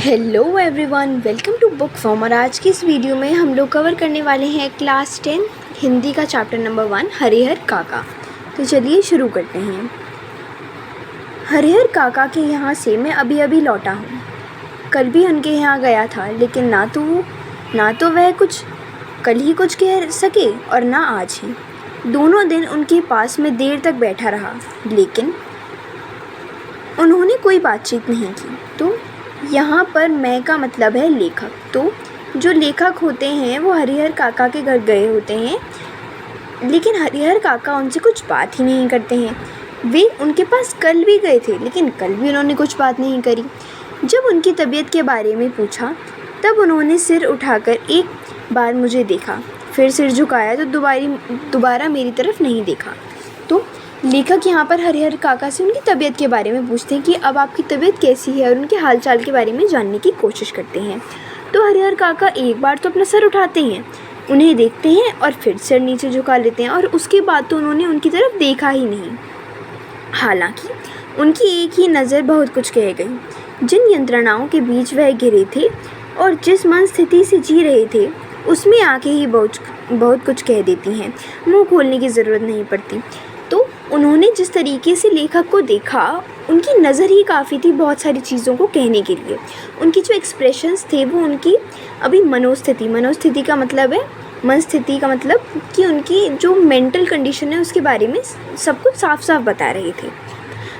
Hello everyone, welcome to book form. और आज की इस वीडियो में हम लोग कवर करने वाले हैं क्लास 10 हिंदी का चैप्टर नंबर 1 हरिहर काका। तो चलिए शुरू करते हैं। हरिहर काका के यहाँ से मैं अभी अभी लौटा हूँ। कल भी उनके यहाँ गया था, लेकिन ना तो वह कुछ कल ही कुछ कह सके और ना आज ही। दोनों दिन उनके पास में देर तक बैठा रहा, लेकिन उन्होंने कोई बातचीत नहीं की। तो यहाँ पर मैं का मतलब है लेखक। तो जो लेखक होते हैं वो हरिहर काका के घर गए होते हैं, लेकिन हरिहर काका उनसे कुछ बात ही नहीं करते हैं। वे उनके पास कल भी गए थे, लेकिन कल भी उन्होंने कुछ बात नहीं करी। जब उनकी तबीयत के बारे में पूछा तब उन्होंने सिर उठाकर एक बार मुझे देखा, फिर सिर झुकाया तो दोबारा मेरी तरफ नहीं देखा। तो लेखक यहाँ पर हरिहर काका से उनकी तबीयत के बारे में पूछते हैं कि अब आपकी तबीयत कैसी है, और उनके हालचाल के बारे में जानने की कोशिश करते हैं। तो हरिहर काका एक बार तो अपना सर उठाते हैं, उन्हें देखते हैं और फिर सिर नीचे झुका लेते हैं, और उसके बाद तो उन्होंने उनकी तरफ देखा ही नहीं। हालांकि उनकी एक ही नज़र बहुत कुछ कह गई। जिन यंत्रणाओं के बीच वह घिरे थे और जिस मन स्थिति से जी रहे थे, उसमें आंखें ही बहुत कुछ कह देती हैं, मुँह खोलने की ज़रूरत नहीं पड़ती। तो उन्होंने जिस तरीके से लेखक को देखा, उनकी नज़र ही काफ़ी थी बहुत सारी चीज़ों को कहने के लिए। उनके जो एक्सप्रेशंस थे वो उनकी अभी मनोस्थिति का मतलब है, मन स्थिति का मतलब कि उनकी जो मेंटल कंडीशन है उसके बारे में सब कुछ साफ साफ बता रहे थे।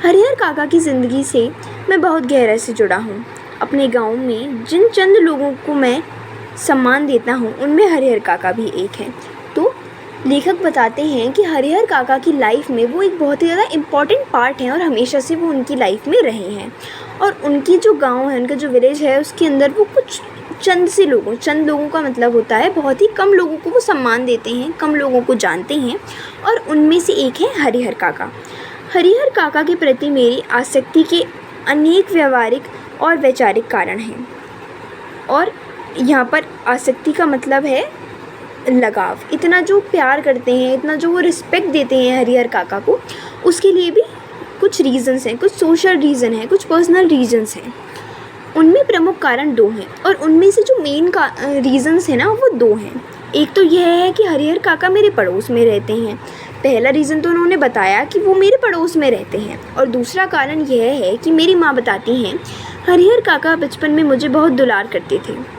हरिहर काका की ज़िंदगी से मैं बहुत गहराई से जुड़ा हूँ। अपने गाँव में जिन चंद लोगों को मैं सम्मान देता हूँ, उनमें हरिहर काका भी एक हैं। तो लेखक बताते हैं कि हरिहर काका की लाइफ में वो एक बहुत ही ज़्यादा इम्पॉर्टेंट पार्ट है और हमेशा से वो उनकी लाइफ में रहे हैं। और उनकी जो गांव है, उनका जो विलेज है, उसके अंदर वो कुछ चंद लोगों का मतलब होता है बहुत ही कम लोगों को वो सम्मान देते हैं, कम लोगों को जानते हैं, और उनमें से एक है हरिहर काका। हरिहर काका के प्रति मेरी आसक्ति के अनेक व्यवहारिक और वैचारिक कारण हैं। और यहाँ पर आसक्ति का मतलब है लगाव। इतना जो प्यार करते हैं, इतना जो वो रिस्पेक्ट देते हैं हरिहर काका को, उसके लिए भी कुछ रीज़न्स हैं, कुछ सोशल रीज़न हैं, कुछ पर्सनल रीज़न्स हैं। उनमें प्रमुख कारण 2 हैं, और उनमें से जो मेन रीज़न्स हैं ना, वो 2 हैं। एक तो यह है कि हरिहर काका मेरे पड़ोस में रहते हैं। पहला रीज़न तो उन्होंने बताया कि वो मेरे पड़ोस में रहते हैं, और दूसरा कारण यह है कि मेरी माँ बताती हैं हरिहर काका बचपन में मुझे बहुत दुलार करते थे।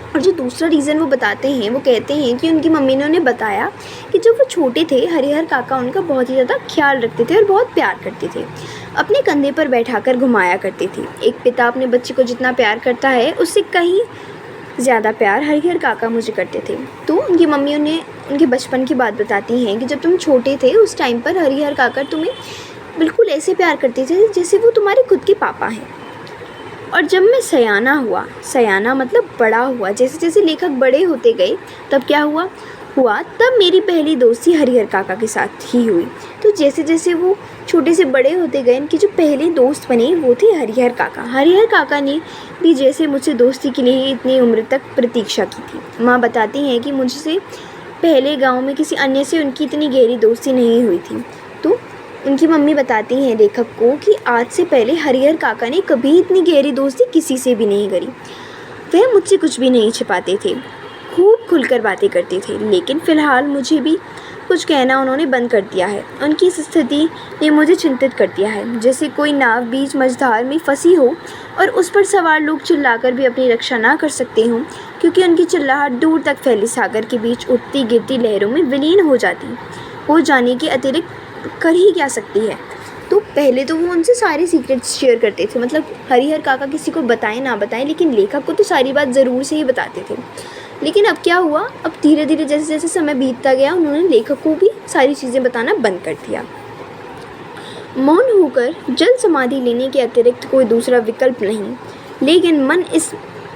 और जो दूसरा रीज़न वो बताते हैं, वो कहते हैं कि उनकी मम्मी ने उन्हें बताया कि जब वो छोटे थे, हरिहर काका उनका बहुत ही ज़्यादा ख्याल रखते थे और बहुत प्यार करते थे। अपने कंधे पर बैठाकर घुमाया करते थे। एक पिता अपने बच्चे को जितना प्यार करता है, उससे कहीं ज़्यादा प्यार हरिहर काका मुझे करते थे। तो उनकी मम्मी उन्हें उनके बचपन की बात बताती हैं कि जब तुम छोटे थे, उस टाइम पर हरिहर काका तुम्हें बिल्कुल ऐसे प्यार करते थे जैसे वो तुम्हारे खुद के पापा हैं। और जब मैं सयाना मतलब बड़ा हुआ, जैसे जैसे लेखक बड़े होते गए, तब क्या हुआ तब मेरी पहली दोस्ती हरिहर काका के साथ ही हुई। तो जैसे जैसे वो छोटे से बड़े होते गए, इनके जो पहले दोस्त बने वो थे हरिहर काका। हरिहर काका ने भी जैसे मुझसे दोस्ती के लिए इतनी उम्र तक प्रतीक्षा की थी। माँ बताती हैं कि मुझसे पहले गाँव में किसी अन्य से उनकी इतनी गहरी दोस्ती नहीं हुई थी। तो उनकी मम्मी बताती हैं लेखक को कि आज से पहले हरिहर काका ने कभी इतनी गहरी दोस्ती किसी से भी नहीं करी। वह मुझसे कुछ भी नहीं छिपाते थे, खूब खुलकर बातें करते थे, लेकिन फ़िलहाल मुझे भी कुछ कहना उन्होंने बंद कर दिया है। उनकी इस स्थिति ने मुझे चिंतित कर दिया है, जैसे कोई नाव बीच मझधार में फंसी हो और उस पर सवार लोग चिल्लाकर भी अपनी रक्षा ना कर सकते हों, क्योंकि उनकी चिल्लाहट दूर तक फैले सागर के बीच उठती गिरती लहरों में विलीन हो जाने के अतिरिक्त कर ही क्या सकती है। तो पहले तो वो उनसे सारे सीक्रेट्स शेयर करते थे, मतलब हरिहर काका किसी को बताएं ना बताएं, लेकिन लेखक को तो सारी बात ज़रूर से ही बताते थे। लेकिन अब क्या हुआ, अब धीरे धीरे जैसे जैसे समय बीतता गया, उन्होंने लेखक को भी सारी चीज़ें बताना बंद कर दिया। मौन होकर जल समाधि लेने के अतिरिक्त कोई दूसरा विकल्प नहीं, लेकिन मन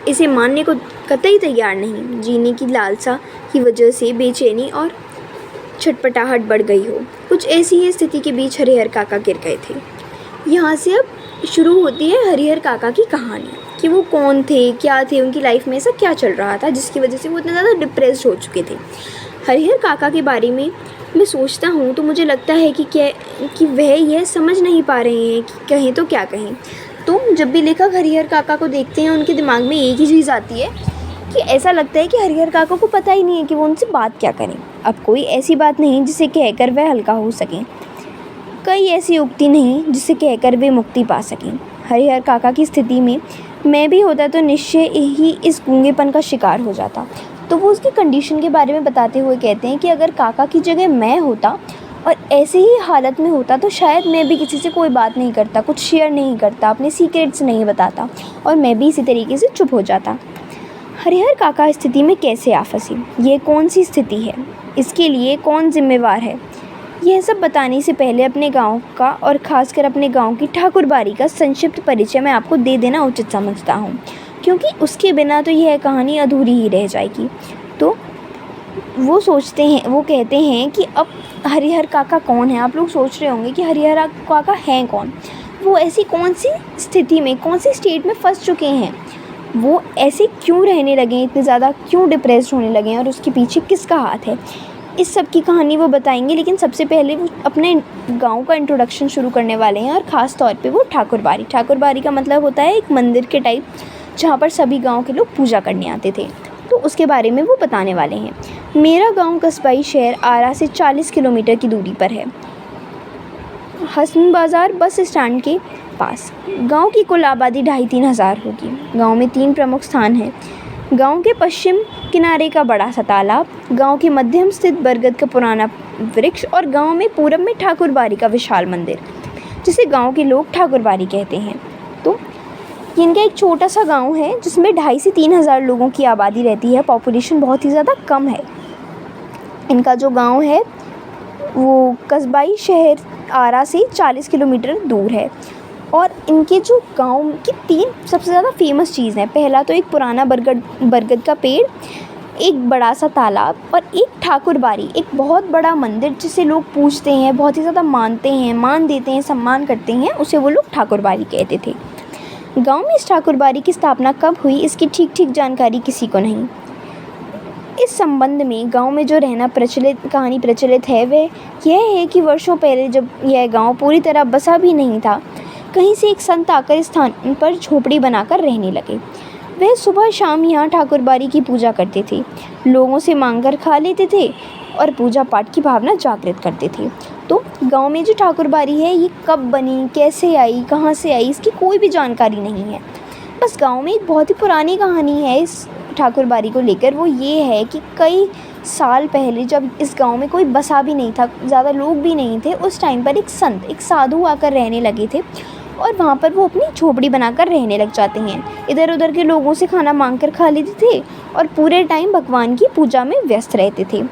इसे मानने को कतई तैयार नहीं। जीने की लालसा की वजह से बेचैनी और छटपटाहट बढ़ गई हो, कुछ ऐसी ही स्थिति के बीच हरिहर काका गिर गए थे। यहाँ से अब शुरू होती है हरिहर काका की कहानी कि वो कौन थे, क्या थे, उनकी लाइफ में ऐसा क्या चल रहा था जिसकी वजह से वो इतना ज़्यादा डिप्रेस्ड हो चुके थे। हरिहर काका के बारे में मैं सोचता हूँ तो मुझे लगता है कि वह यह समझ नहीं पा रहे हैं कि कहें तो क्या कहें। तो जब भी लेखक हरिहर काका को देखते हैं उनके दिमाग में एक ही चीज़ आती है कि ऐसा लगता है कि हरिहर काका को पता ही नहीं है कि वो उनसे बात क्या करें। अब कोई ऐसी बात नहीं जिसे कहकर वह हल्का हो सकें, कई ऐसी उक्ति नहीं जिसे कहकर वे मुक्ति पा सकें। हरिहर काका की स्थिति में मैं भी होता तो निश्चय ही इस गूंगेपन का शिकार हो जाता। तो वो उसकी कंडीशन के बारे में बताते हुए कहते हैं कि अगर काका की जगह मैं होता और ऐसे ही हालत में होता तो शायद मैं भी किसी से कोई बात नहीं करता, कुछ शेयर नहीं करता, अपने सीक्रेट्स नहीं बताता और मैं भी इसी तरीके से चुप हो जाता। हरिहर काका स्थिति में कैसे आ फंसी, ये कौन सी स्थिति है, इसके लिए कौन जिम्मेवार है, यह सब बताने से पहले अपने गांव का और ख़ासकर अपने गांव की ठाकुरबाड़ी का संक्षिप्त परिचय मैं आपको दे देना उचित समझता हूँ, क्योंकि उसके बिना तो यह कहानी अधूरी ही रह जाएगी। तो वो कहते हैं कि अब हरिहर काका कौन है। आप लोग सोच रहे होंगे कि हरिहर काका हैं कौन, वो ऐसी कौन सी स्थिति में, कौन सी स्टेट में फंस चुके हैं, वो ऐसे क्यों रहने लगे हैं, इतने ज़्यादा क्यों डिप्रेस्ड होने लगे हैं और उसके पीछे किसका हाथ है, इस सब की कहानी वो बताएंगे। लेकिन सबसे पहले वो अपने गांव का इंट्रोडक्शन शुरू करने वाले हैं और ख़ास तौर पे वो ठाकुरबाड़ी। ठाकुरबाड़ी का मतलब होता है एक मंदिर के टाइप जहाँ पर सभी गांव के लोग पूजा करने आते थे, तो उसके बारे में वो बताने वाले हैं। मेरा गांव कस्बाई शहर आरा से 40 किलोमीटर की दूरी पर है, हसन बाज़ार बस स्टैंड के पास। गांव की कुल आबादी 2,500-3 हज़ार होगी। गांव में 3 प्रमुख स्थान हैं। गांव के पश्चिम किनारे का बड़ा सा तालाब, गांव के मध्यम स्थित बरगद का पुराना वृक्ष और गांव में पूरब में ठाकुरबाड़ी का विशाल मंदिर, जिसे गांव के लोग ठाकुरबाड़ी कहते हैं। तो इनका एक छोटा सा गांव है जिसमें 2,500 से 3 हज़ार लोगों की आबादी रहती है। पॉपुलेशन बहुत ही ज़्यादा कम है। इनका जो गांव है वो कस्बाई शहर आरा से 40 किलोमीटर दूर है और इनके जो गांव की 3 सबसे ज़्यादा फेमस चीज़ हैं। पहला तो एक पुराना बरगद का पेड़, एक बड़ा सा तालाब और एक ठाकुरबाड़ी, एक बहुत बड़ा मंदिर जिसे लोग पूजते हैं, बहुत ही ज़्यादा मानते हैं, मान देते हैं, सम्मान करते हैं, उसे वो लोग ठाकुरबाड़ी कहते थे। गांव में इस ठाकुरबाड़ी की स्थापना कब हुई इसकी ठीक जानकारी किसी को नहीं। इस संबंध में गांव में जो कहानी प्रचलित है वह यह है कि वर्षों पहले जब यह गांव पूरी तरह बसा भी नहीं था, कहीं से एक संत आकर इस स्थान पर झोपड़ी बनाकर रहने लगे। वह सुबह शाम यहाँ ठाकुरबाड़ी की पूजा करते थे, लोगों से मांगकर खा लेते थे और पूजा पाठ की भावना जागृत करते थे। तो गांव में जो ठाकुरबाड़ी है ये कब बनी, कैसे आई, कहाँ से आई, इसकी कोई भी जानकारी नहीं है। बस गांव में एक बहुत ही पुरानी कहानी है इस ठाकुरबाड़ी को लेकर। वो ये है कि कई साल पहले जब इस गांव में कोई बसा भी नहीं था, ज़्यादा लोग भी नहीं थे, उस टाइम पर एक संत, एक साधु आकर रहने लगे थे और वहाँ पर वो अपनी झोपड़ी बनाकर रहने लग जाते हैं। इधर उधर के लोगों से खाना मांग कर खा लेते थे और पूरे टाइम भगवान की पूजा में व्यस्त रहते थे।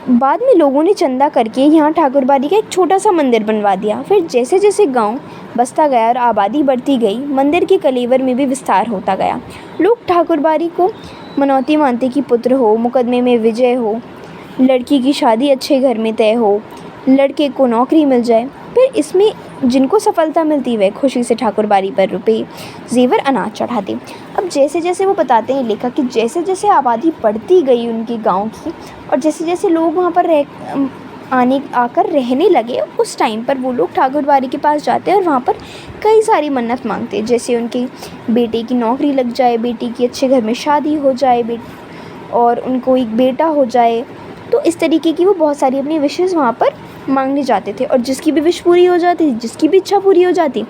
बाद में लोगों ने चंदा करके यहाँ ठाकुरबाड़ी का एक छोटा सा मंदिर बनवा दिया। फिर जैसे जैसे गांव बसता गया और आबादी बढ़ती गई, मंदिर के कलेवर में भी विस्तार होता गया। लोग ठाकुरबाड़ी को मनौती मानते कि पुत्र हो, मुकदमे में विजय हो, लड़की की शादी अच्छे घर में तय हो, लड़के को नौकरी मिल जाए। फिर इसमें जिनको सफलता मिलती वह खुशी से ठाकुरबाड़ी पर रुपये, जेवर, अनाज चढ़ाते। अब जैसे जैसे वो बताते हैं लेखक कि जैसे जैसे आबादी बढ़ती गई उनके गांव की और जैसे जैसे लोग वहाँ पर आकर रहने लगे, उस टाइम पर वो लोग ठाकुरबाड़ी के पास जाते हैं और वहाँ पर कई सारी मन्नत मांगते हैं, जैसे उनके बेटे की नौकरी लग जाए, बेटी की अच्छे घर में शादी हो जाए और उनको एक बेटा हो जाए। तो इस तरीके की वो बहुत सारी अपनी विशेष वहाँ पर मांगने जाते थे और जिसकी भी विश पूरी हो जाती, जिसकी भी इच्छा पूरी हो जाती,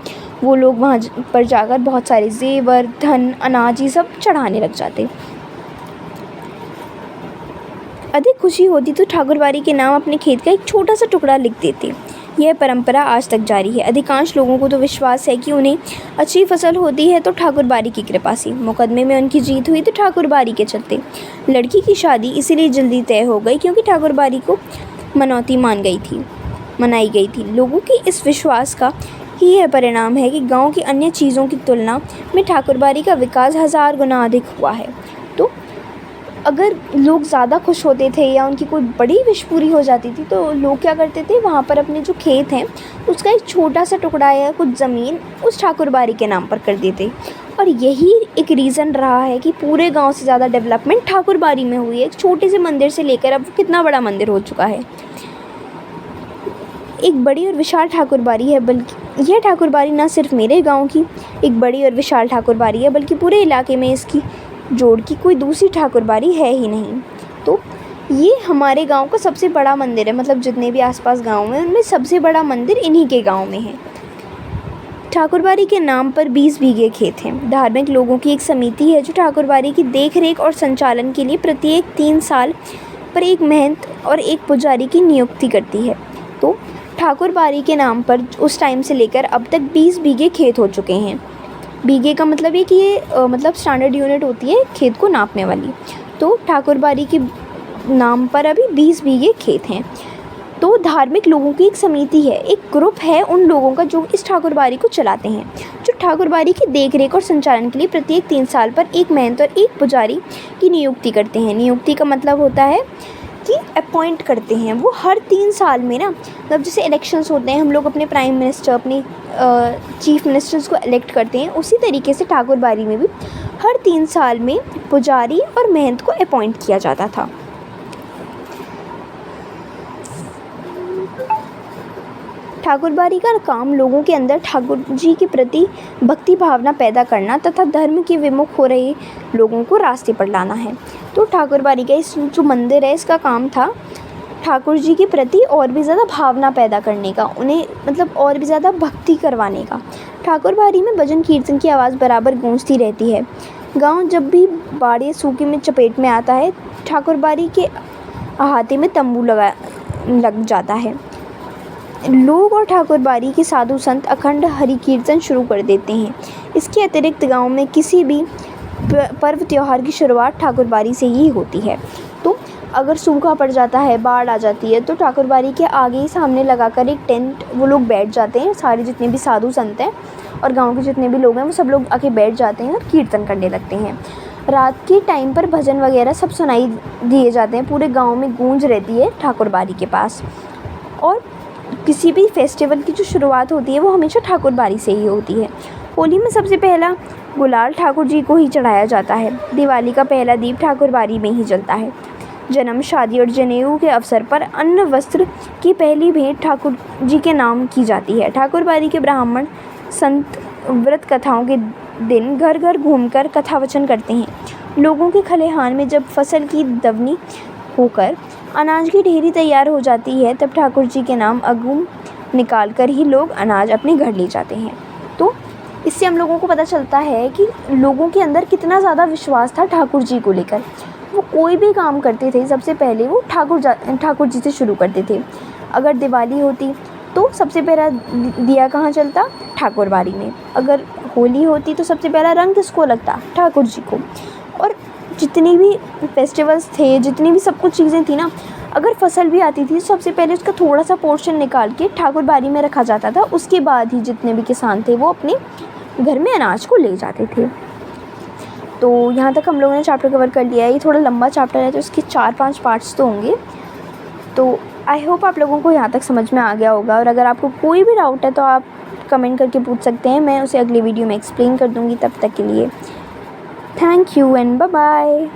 वो लोग वहाँ पर जाकर बहुत सारे जेवर, धन, अनाज ये सब चढ़ाने लग जाते। अधिक खुशी होती तो ठाकुरबाड़ी के नाम अपने खेत का एक छोटा सा टुकड़ा लिख देते। यह परंपरा आज तक जारी है। अधिकांश लोगों को तो विश्वास है कि उन्हें अच्छी फसल होती है तो ठाकुरबाड़ी की कृपा से, मुकदमे में उनकी जीत हुई तो ठाकुरबाड़ी के चलते, लड़की की शादी इसीलिए जल्दी तय हो गई क्योंकि ठाकुरबाड़ी को मनौती मनाई गई थी। लोगों के इस विश्वास का ही यह परिणाम है कि गांव की अन्य चीज़ों की तुलना में ठाकुरबाड़ी का विकास 1000 गुना अधिक हुआ है। तो अगर लोग ज़्यादा खुश होते थे या उनकी कोई बड़ी विश पूरी हो जाती थी तो लोग क्या करते थे, वहाँ पर अपने जो खेत हैं उसका एक छोटा सा टुकड़ा या कुछ ज़मीन उस ठाकुरबाड़ी के नाम पर कर देते। और यही एक रीज़न रहा है कि पूरे गांव से ज़्यादा डेवलपमेंट ठाकुरबाड़ी में हुई है। एक छोटे से मंदिर से लेकर अब कितना बड़ा मंदिर हो चुका है। एक बड़ी और विशाल ठाकुरबाड़ी है, बल्कि यह ठाकुरबाड़ी न सिर्फ मेरे गांव की एक बड़ी और विशाल ठाकुरबाड़ी है, बल्कि पूरे इलाके में इसकी जोड़ की कोई दूसरी ठाकुरबाड़ी है ही नहीं। तो ये हमारे गांव का सबसे बड़ा मंदिर है, मतलब जितने भी आसपास गांव हैं उनमें सबसे बड़ा मंदिर इन्हीं के गांव में है। ठाकुरबाड़ी के नाम पर 20 बीघे खेत हैं। धार्मिक लोगों की एक समिति है जो ठाकुरबाड़ी की देखरेख और संचालन के लिए प्रत्येक 3 साल पर एक महंत और एक पुजारी की नियुक्ति करती है। तो ठाकुरबाड़ी के नाम पर उस टाइम से लेकर अब तक 20 बीघे खेत हो चुके हैं। बीघे का मतलब है कि ये मतलब स्टैंडर्ड यूनिट होती है खेत को नापने वाली। तो ठाकुरबाड़ी के नाम पर अभी 20 बीघे खेत हैं। तो धार्मिक लोगों की एक समिति है, एक ग्रुप है उन लोगों का जो इस ठाकुरबाड़ी को चलाते हैं, जो ठाकुरबाड़ी की देखरेख और संचालन के लिए प्रत्येक 3 साल पर एक महंत और एक पुजारी की नियुक्ति करते हैं। नियुक्ति का मतलब होता है कि अपॉइंट करते हैं वो हर 3 साल में ना, मतलब जैसे इलेक्शंस होते हैं हम लोग अपने प्राइम मिनिस्टर अपने चीफ मिनिस्टर्स को इलेक्ट करते हैं, उसी तरीके से ठाकुरबाड़ी में भी हर 3 साल में पुजारी और महंत को अपॉइंट किया जाता था। ठाकुरबाड़ी का काम लोगों के अंदर ठाकुर जी के प्रति भक्ति भावना पैदा करना तथा धर्म के विमुख हो रहे लोगों को रास्ते पर लाना है। तो ठाकुरबाड़ी का इस जो मंदिर है इसका काम था ठाकुर जी के प्रति और भी ज़्यादा भावना पैदा करने का, उन्हें मतलब और भी ज़्यादा भक्ति करवाने का। ठाकुरबाड़ी में भजन कीर्तन की आवाज़ बराबर गूंजती रहती है। गांव जब भी बाढ़ या सूखे में चपेट में आता है, ठाकुरबाड़ी के अहाते में तंबू लग जाता है। लोग और ठाकुरबाड़ी के साधु संत अखंड हरि कीर्तन शुरू कर देते हैं। इसके अतिरिक्त गांव में किसी भी पर्व त्यौहार की शुरुआत ठाकुरबाड़ी से ही होती है। तो अगर सूखा पड़ जाता है, बाढ़ आ जाती है, तो ठाकुरबाड़ी के आगे ही सामने लगाकर एक टेंट वो लोग बैठ जाते हैं, सारे जितने भी साधु संत हैं और गांव के जितने भी लोग हैं वो सब लोग आके बैठ जाते हैं और कीर्तन करने लगते हैं। रात के टाइम पर भजन वगैरह सब सुनाई दिए जाते हैं, पूरे गाँव में गूंज रहती है ठाकुरबाड़ी के पास। और किसी भी फेस्टिवल की जो शुरुआत होती है वो हमेशा ठाकुरबाड़ी से ही होती है। होली में सबसे पहला गुलाल ठाकुर जी को ही चढ़ाया जाता है। दिवाली का पहला दीप ठाकुरबाड़ी में ही जलता है। जन्म, शादी और जनेऊ के अवसर पर अन्न वस्त्र की पहली भेंट ठाकुर जी के नाम की जाती है। ठाकुरबाड़ी के ब्राह्मण संत व्रत कथाओं के दिन घर घर घूमकर कथा वचन करते हैं। लोगों के खलिहान में जब फसल की दवनी होकर अनाज की ढेरी तैयार हो जाती है, तब ठाकुर जी के नाम अगुम निकाल कर ही लोग अनाज अपने घर ले जाते हैं। तो इससे हम लोगों को पता चलता है कि लोगों के अंदर कितना ज़्यादा विश्वास था ठाकुर जी को लेकर। वो कोई भी काम करते थे सबसे पहले वो ठाकुर जी से शुरू करते थे। अगर दिवाली होती तो सबसे पहला दिया कहाँ चलता? ठाकुरबाड़ी में। अगर होली होती तो सबसे पहला रंग किसको लगता? ठाकुर जी को। और जितनी भी फेस्टिवल्स थे, जितनी भी सब कुछ चीज़ें थी ना, अगर फसल भी आती थी सबसे पहले उसका थोड़ा सा पोर्शन निकाल के ठाकुरबाड़ी में रखा जाता था। उसके बाद ही जितने भी किसान थे वो अपने घर में अनाज को ले जाते थे। तो यहाँ तक हम लोगों ने चैप्टर कवर कर लिया है। ये थोड़ा लंबा चैप्टर है तो इसके 4-5 पार्ट्स तो होंगे। तो आई होप आप लोगों को यहाँ तक समझ में आ गया होगा। और अगर आपको कोई भी डाउट है तो आप कमेंट करके पूछ सकते हैं, मैं उसे अगली वीडियो में एक्सप्लेन कर दूँगी। तब तक के लिए thank you and bye bye.